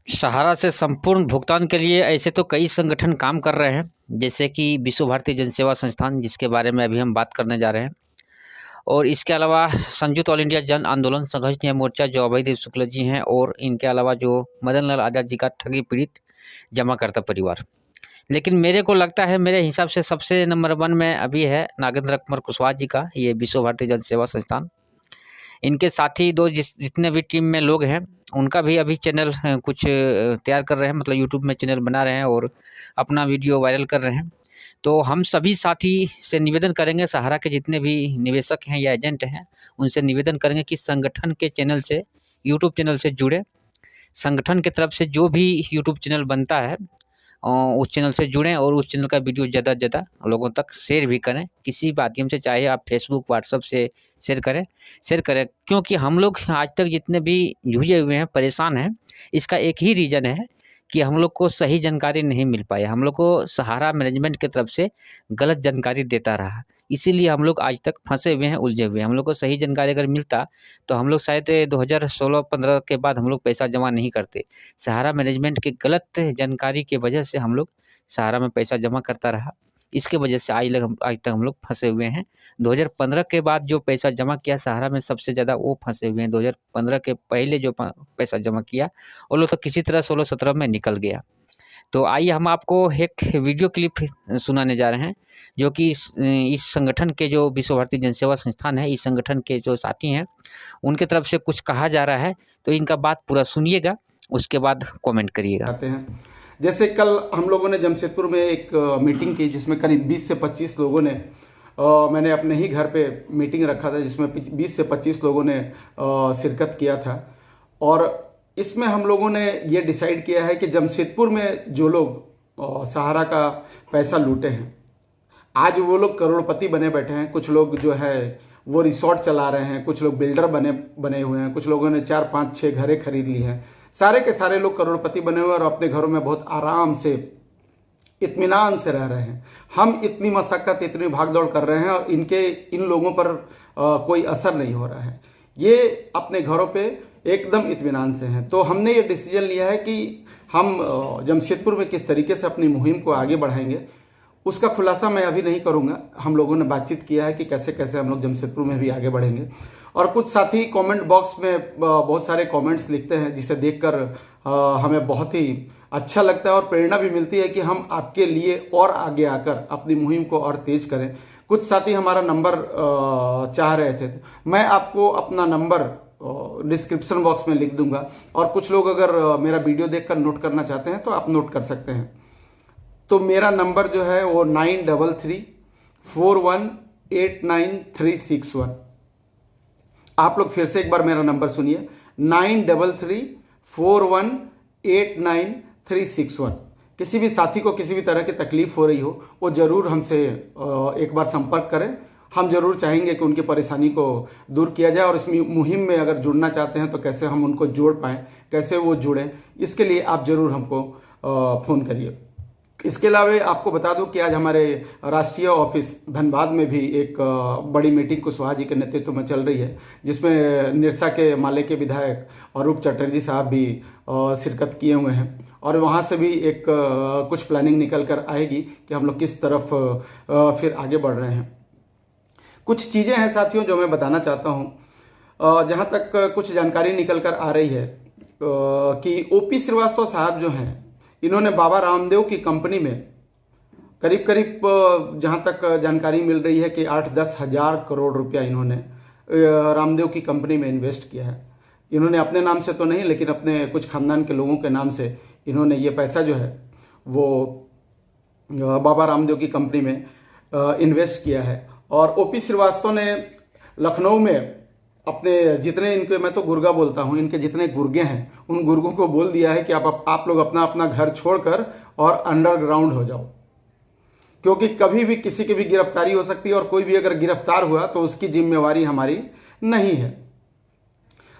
सहारा से संपूर्ण भुगतान के लिए ऐसे तो कई संगठन काम कर रहे हैं, जैसे कि विश्व भारती जनसेवा संस्थान, जिसके बारे में अभी हम बात करने जा रहे हैं। और इसके अलावा संयुक्त ऑल इंडिया जन आंदोलन संघर्ष न्याय मोर्चा, जो अभयदेव शुक्ला जी हैं, और इनके अलावा जो मदन लाल आज़ाद जी का ठगी पीड़ित जमाकर्ता परिवार। लेकिन मेरे को लगता है, मेरे हिसाब से सबसे नंबर 1 में अभी है नागेंद्र कुमार कुशवाहा जी का ये विश्व भारती जनसेवा संस्थान। इनके साथी दो जितने भी टीम में लोग हैं, उनका भी अभी चैनल कुछ तैयार कर रहे हैं, मतलब यूट्यूब में चैनल बना रहे हैं और अपना वीडियो वायरल कर रहे हैं। तो हम सभी साथी से निवेदन करेंगे, सहारा के जितने भी निवेशक हैं या एजेंट हैं, उनसे निवेदन करेंगे कि संगठन के चैनल से, यूट्यूब चैनल से जुड़े। संगठन की तरफ से जो भी यूट्यूब चैनल बनता है, उस चैनल से जुड़ें और उस चैनल का वीडियो ज़्यादा से ज़्यादा लोगों तक शेयर भी करें, किसी माध्यम से, चाहे आप फेसबुक, व्हाट्सएप से शेयर करें। क्योंकि हम लोग आज तक जितने भी जूझे हुए हैं, परेशान हैं, इसका एक ही रीज़न है कि हम लोग को सही जानकारी नहीं मिल पाई। हम लोग को सहारा मैनेजमेंट की तरफ से गलत जानकारी देता रहा, इसीलिए हम लोग आज तक फंसे हुए हैं, उलझे हुए हैं। हम लोग को सही जानकारी अगर मिलता तो हम लोग शायद 2016-15 के बाद हम लोग पैसा जमा नहीं करते। सहारा मैनेजमेंट की गलत जानकारी की वजह से हम लोग सहारा में पैसा जमा करता रहा, इसके वजह से आज तक हम लोग फंसे हुए हैं। 2015 के बाद जो पैसा जमा किया सहारा में, सबसे ज़्यादा वो फंसे हुए हैं। 2015 के पहले जो पैसा जमा किया वो लोग तो किसी तरह 16-17 में निकल गया। तो आइए हम आपको एक वीडियो क्लिप सुनाने जा रहे हैं, जो कि इस संगठन के, जो विश्व भारती जनसेवा संस्थान है, इस संगठन के जो साथी हैं, उनके तरफ से कुछ कहा जा रहा है। तो इनका बात पूरा सुनिएगा, उसके बाद कमेंट करिएगा। आते हैं। जैसे कल हम लोगों ने जमशेदपुर में एक मीटिंग की, जिसमें करीब 20 से 25 लोगों ने, मैंने अपने ही घर पे मीटिंग रखा था, जिसमें 20 से 25 लोगों ने शिरकत किया था। और इसमें हम लोगों ने ये डिसाइड किया है कि जमशेदपुर में जो लोग सहारा का पैसा लूटे हैं, आज वो लोग करोड़पति बने बैठे हैं। कुछ लोग जो है वो रिसोर्ट चला रहे हैं, कुछ लोग बिल्डर बने हुए हैं, कुछ लोगों ने 4-5-6 घरें खरीद ली हैं। सारे के सारे लोग करोड़पति बने हुए हैं और अपने घरों में बहुत आराम से, इत्मीनान से रह रहे हैं। हम इतनी मशक्कत, इतनी भागदौड़ कर रहे हैं और इन लोगों पर कोई असर नहीं हो रहा है। ये अपने घरों पे एकदम इत्मीनान से हैं। तो हमने ये डिसीजन लिया है कि हम जमशेदपुर में किस तरीके से अपनी मुहिम को आगे बढ़ाएंगे, उसका खुलासा मैं अभी नहीं करूंगा। हम लोगों ने बातचीत किया है कि कैसे कैसे हम लोग जमशेदपुर में भी आगे बढ़ेंगे। और कुछ साथी कमेंट बॉक्स में बहुत सारे कमेंट्स लिखते हैं, जिसे देखकर हमें बहुत ही अच्छा लगता है और प्रेरणा भी मिलती है कि हम आपके लिए और आगे आकर अपनी मुहिम को और तेज करें। कुछ साथी हमारा नंबर चाह रहे थे, मैं आपको अपना नंबर डिस्क्रिप्शन बॉक्स में लिख दूंगा। और कुछ लोग अगर मेरा वीडियो देखकर नोट करना चाहते हैं तो आप नोट कर सकते हैं। तो मेरा नंबर जो है वो 9334189361। आप लोग फिर से एक बार मेरा नंबर सुनिए, 9334189361। किसी भी साथी को किसी भी तरह की तकलीफ हो रही हो, वो जरूर हमसे एक बार संपर्क करें। हम जरूर चाहेंगे कि उनकी परेशानी को दूर किया जाए। और इस मुहिम में अगर जुड़ना चाहते हैं तो कैसे हम उनको जोड़ पाएं, कैसे वो जुड़ें, इसके लिए आप जरूर हमको फ़ोन करिए। इसके अलावा आपको बता दूं कि आज हमारे राष्ट्रीय ऑफिस धनबाद में भी एक बड़ी मीटिंग कुशवाहा जी के नेतृत्व में चल रही है, जिसमें निरसा के माले के विधायक अरूप चटर्जी साहब भी शिरकत किए हुए हैं। और वहाँ से भी एक कुछ प्लानिंग निकल कर आएगी कि हम लोग किस तरफ फिर आगे बढ़ रहे हैं। कुछ चीज़ें हैं साथियों जो मैं बताना चाहता हूँ। जहाँ तक कुछ जानकारी निकल कर आ रही है कि ओपी श्रीवास्तव साहब जो हैं, इन्होंने बाबा रामदेव की कंपनी में करीब करीब, जहाँ तक जानकारी मिल रही है कि 8-10 हज़ार करोड़ रुपया इन्होंने रामदेव की कंपनी में इन्वेस्ट किया है। इन्होंने अपने नाम से तो नहीं, लेकिन अपने कुछ खानदान के लोगों के नाम से इन्होंने ये पैसा जो है वो बाबा रामदेव की कंपनी में इन्वेस्ट किया है। और ओपी श्रीवास्तव ने लखनऊ में अपने जितने, इनके, मैं तो गुर्गा बोलता हूं, इनके जितने गुर्गे हैं, उन गुर्गों को बोल दिया है कि आप लोग अपना अपना घर छोड़कर और अंडरग्राउंड हो जाओ, क्योंकि कभी भी किसी की भी गिरफ्तारी हो सकती है और कोई भी अगर गिरफ्तार हुआ तो उसकी जिम्मेवारी हमारी नहीं है।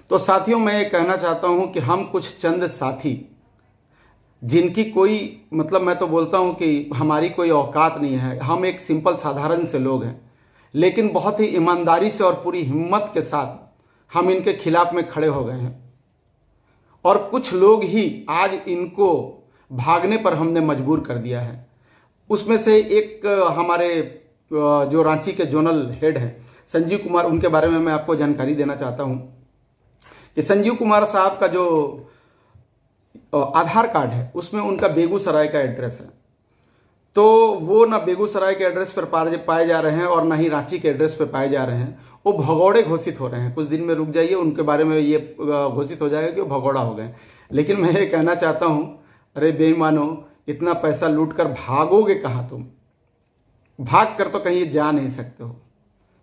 तो साथियों, मैं ये कहना चाहता हूं कि हम कुछ चंद साथी, जिनकी कोई, मतलब मैं तो बोलता हूं कि हमारी कोई औकात नहीं है, हम एक सिंपल साधारण से लोग हैं, लेकिन बहुत ही ईमानदारी से और पूरी हिम्मत के साथ हम इनके खिलाफ में खड़े हो गए हैं। और कुछ लोग ही आज इनको भागने पर हमने मजबूर कर दिया है। उसमें से एक हमारे जो रांची के जोनल हेड हैं संजीव कुमार, उनके बारे में मैं आपको जानकारी देना चाहता हूं कि संजीव कुमार साहब का जो आधार कार्ड है उसमें उनका बेगूसराय का एड्रेस है। तो वो ना बेगूसराय के एड्रेस पर पाए जा रहे हैं और ना ही रांची के एड्रेस पर पाए जा रहे हैं। वो भगौड़े घोषित हो रहे हैं। कुछ दिन में रुक जाइए, उनके बारे में ये घोषित हो जाएगा कि वो भगौड़ा हो गए। लेकिन मैं ये कहना चाहता हूं, अरे बेईमानो, इतना पैसा लूट कर भागोगे कहाँ तुम? भाग कर तो कहीं जा नहीं सकते हो।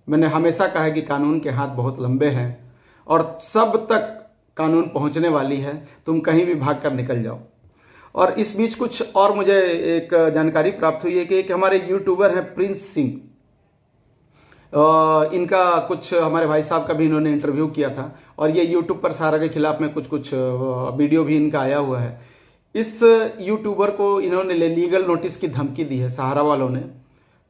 मैंने हमेशा कहा है कि कानून के हाथ बहुत लंबे हैं और सब तक कानून पहुंचने वाली है। तुम कहीं भी भाग कर निकल जाओ। और इस बीच कुछ और मुझे एक जानकारी प्राप्त हुई है कि एक हमारे यूट्यूबर हैं प्रिंस सिंह, इनका कुछ हमारे भाई साहब का भी इन्होंने इंटरव्यू किया था और ये यूट्यूब पर सहारा के खिलाफ में कुछ वीडियो भी इनका आया हुआ है। इस यूट्यूबर को इन्होंने लीगल नोटिस की धमकी दी है सहारा वालों ने।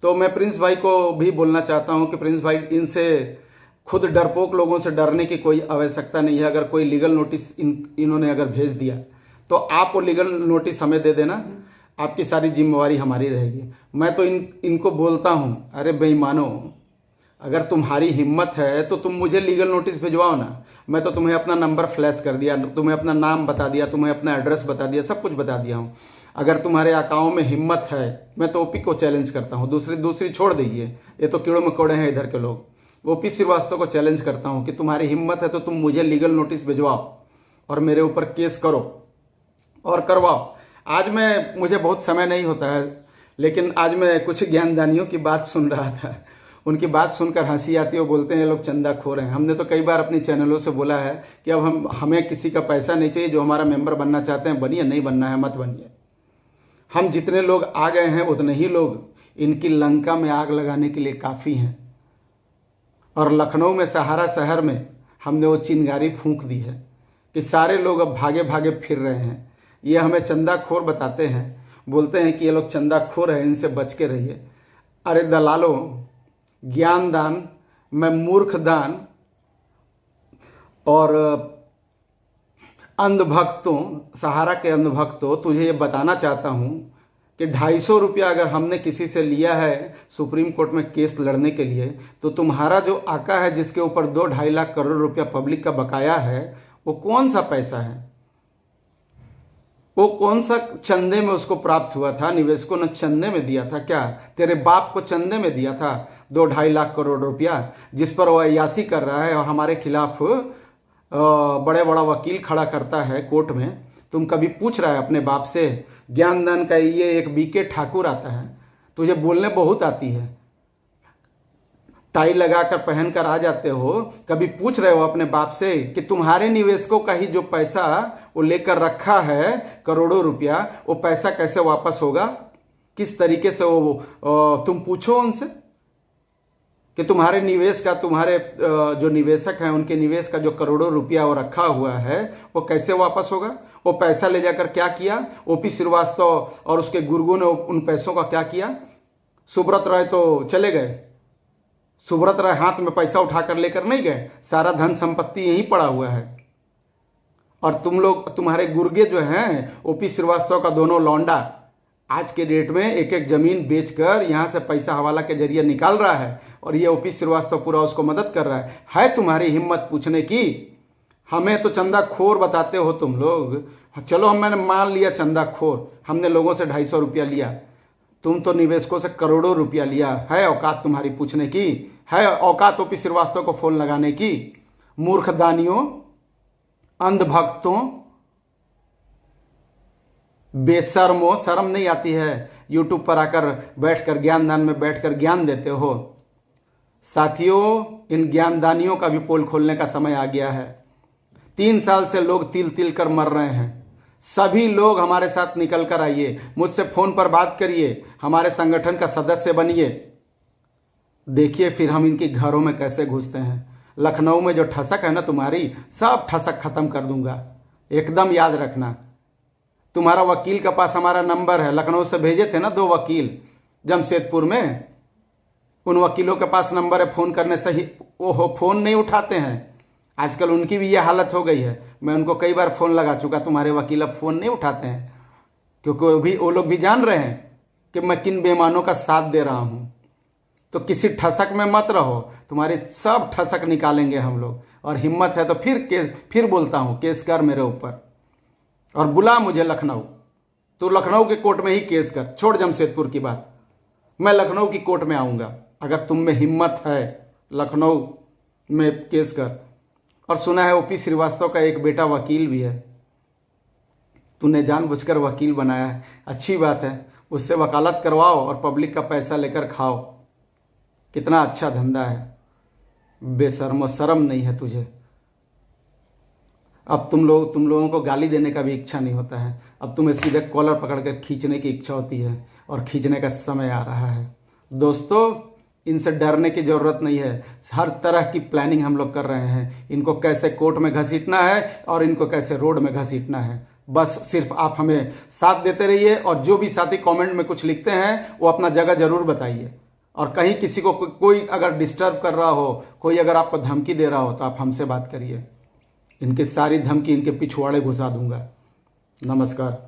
तो मैं प्रिंस भाई को भी बोलना चाहता हूं कि प्रिंस भाई, इनसे खुद डरपोक लोगों से डरने की कोई आवश्यकता नहीं है। अगर कोई लीगल नोटिस इन्होंने अगर भेज दिया तो आप वो लीगल नोटिस हमें दे देना, आपकी सारी जिम्मेवारी हमारी रहेगी। मैं तो इनको बोलता हूं, अरे बेईमानो, अगर तुम्हारी हिम्मत है तो तुम मुझे लीगल नोटिस भिजवाओ ना। मैं तो तुम्हें अपना नंबर फ्लैश कर दिया, तुम्हें अपना नाम बता दिया, तुम्हें अपना एड्रेस बता दिया, सब कुछ बता दिया हूँ। अगर तुम्हारे आकाओं में हिम्मत है, मैं तो ओपी को चैलेंज करता हूँ। दूसरी छोड़ दीजिए, ये तो कीड़ों मकोड़े हैं इधर के लोग। ओपी श्रीवास्तव को चैलेंज करता हूँ कि तुम्हारी हिम्मत है तो तुम मुझे लीगल नोटिस भिजवाओ और मेरे ऊपर केस करो और करवाओ। आज मुझे बहुत समय नहीं होता है, लेकिन आज मैं कुछ ज्ञानदानियों की बात सुन रहा था। उनकी बात सुनकर हंसी आती है। वो बोलते हैं ये लोग चंदाखोर हैं। हमने तो कई बार अपनी चैनलों से बोला है कि अब हमें किसी का पैसा नहीं चाहिए। जो हमारा मेंबर बनना चाहते हैं बनिए, नहीं बनना है मत बनिए। हम जितने लोग आ गए हैं उतने ही लोग इनकी लंका में आग लगाने के लिए काफ़ी हैं। और लखनऊ में, सहारा शहर में हमने वो चिंगारी फूंक दी है कि सारे लोग अब भागे भागे फिर रहे हैं। ये हमें चंदाखोर बताते हैं, बोलते हैं कि ये लोग चंदाखोर हैं, इनसे बच के रहिए। अरे दलालों, ज्ञान दान में मूर्ख दान और अंधभक्तों, सहारा के अंधभक्तों, तुझे ये बताना चाहता हूं कि 250 रुपया अगर हमने किसी से लिया है सुप्रीम कोर्ट में केस लड़ने के लिए, तो तुम्हारा जो आका है जिसके ऊपर 2-2.5 लाख करोड़ रुपया पब्लिक का बकाया है, वो कौन सा पैसा है? वो कौन सा चंदे में उसको प्राप्त हुआ था? निवेशकों ने चंदे में दिया था क्या? तेरे बाप को चंदे में दिया था 2-2.5 लाख करोड़ रुपया, जिस पर वो अय्यासी कर रहा है और हमारे खिलाफ बड़े बड़ा वकील खड़ा करता है कोर्ट में। तुम कभी पूछ रहा है अपने बाप से? ज्ञानदान का ये एक बीके ठाकुर आता है, तुझे बोलने बहुत आती है, टाई लगाकर पहनकर आ जाते हो। कभी पूछ रहे हो अपने बाप से कि तुम्हारे निवेशकों का ही जो पैसा वो लेकर रखा है करोड़ों रुपया, वो पैसा कैसे वापस होगा? किस तरीके से वो तुम पूछो उनसे कि तुम्हारे निवेश का, तुम्हारे जो निवेशक हैं उनके निवेश का जो करोड़ों रुपया वो रखा हुआ है वो कैसे वापस होगा? वो पैसा ले जाकर क्या किया? ओपी श्रीवास्तव और उसके गुर्गों ने उन पैसों का क्या किया? सुब्रत राय तो चले गए, सुब्रत राय हाथ में पैसा उठाकर लेकर नहीं गए, सारा धन संपत्ति यहीं पड़ा हुआ है। और तुम लोग, तुम्हारे गुर्गे जो हैं ओपी श्रीवास्तव का दोनों लौंडा, आज के डेट में एक एक जमीन बेचकर यहां से पैसा हवाला के जरिए निकाल रहा है और ये ओपी श्रीवास्तव पूरा उसको मदद कर रहा है तुम्हारी हिम्मत पूछने की? हमें तो चंदाखोर बताते हो तुम लोग। चलो, मैंने मान लिया चंदाखोर, हमने लोगों से 250 रुपया लिया, तुम तो निवेशकों से करोड़ों रुपया लिया है। औकात तुम्हारी पूछने की है? औकात ओपी श्रीवास्तव को फोन लगाने की? मूर्खदानियों, अंधभक्तों, बेशर्मो, शर्म नहीं आती है? यूट्यूब पर आकर बैठकर ज्ञानदान में बैठकर ज्ञान देते हो। साथियों, इन ज्ञानदानियों का भी पोल खोलने का समय आ गया है। 3 साल से लोग तिल तिल कर मर रहे हैं। सभी लोग हमारे साथ निकल कर आइए, मुझसे फोन पर बात करिए, हमारे संगठन का सदस्य बनिए। देखिए फिर हम इनके घरों में कैसे घुसते हैं। लखनऊ में जो ठसक है ना तुम्हारी, सब ठसक खत्म कर दूंगा, एकदम याद रखना। तुम्हारा वकील के पास हमारा नंबर है, लखनऊ से भेजे थे ना 2 वकील जमशेदपुर में, उन वकीलों के पास नंबर है, फोन करने से ही ओहो फोन नहीं उठाते हैं। आजकल उनकी भी ये हालत हो गई है। मैं उनको कई बार फ़ोन लगा चुका, तुम्हारे वकील अब फ़ोन नहीं उठाते हैं, क्योंकि वो लोग भी जान रहे हैं कि मैं किन बेईमानों का साथ दे रहा हूँ। तो किसी ठसक में मत रहो, तुम्हारे सब ठसक निकालेंगे हम लोग। और हिम्मत है तो फिर बोलता हूँ, केस कर मेरे ऊपर और बुला मुझे लखनऊ। तो लखनऊ के कोर्ट में ही केस कर, छोड़ जमशेदपुर की बात। मैं लखनऊ की कोर्ट में आऊँगा, अगर तुम में हिम्मत है लखनऊ में केस कर। और सुना है ओपी श्रीवास्तव का एक बेटा वकील भी है, तूने जानबूझकर वकील बनाया है, अच्छी बात है, उससे वकालत करवाओ और पब्लिक का पैसा लेकर खाओ। कितना अच्छा धंधा है, बेशर्मो, शर्म नहीं है तुझे। अब तुम लोगों को गाली देने का भी इच्छा नहीं होता है, अब तुम्हें सीधे कॉलर पकड़कर खींचने की इच्छा होती है, और खींचने का समय आ रहा है। दोस्तों, इनसे डरने की ज़रूरत नहीं है, हर तरह की प्लानिंग हम लोग कर रहे हैं। इनको कैसे कोर्ट में घसीटना है और इनको कैसे रोड में घसीटना है, बस सिर्फ आप हमें साथ देते रहिए। और जो भी साथी कमेंट में कुछ लिखते हैं वो अपना जगह ज़रूर बताइए। और कहीं किसी को कोई अगर डिस्टर्ब कर रहा हो, कोई अगर आपको धमकी दे रहा हो, तो आप हमसे बात करिए। इनकी सारी धमकी इनके पिछवाड़े घुसा दूंगा। नमस्कार।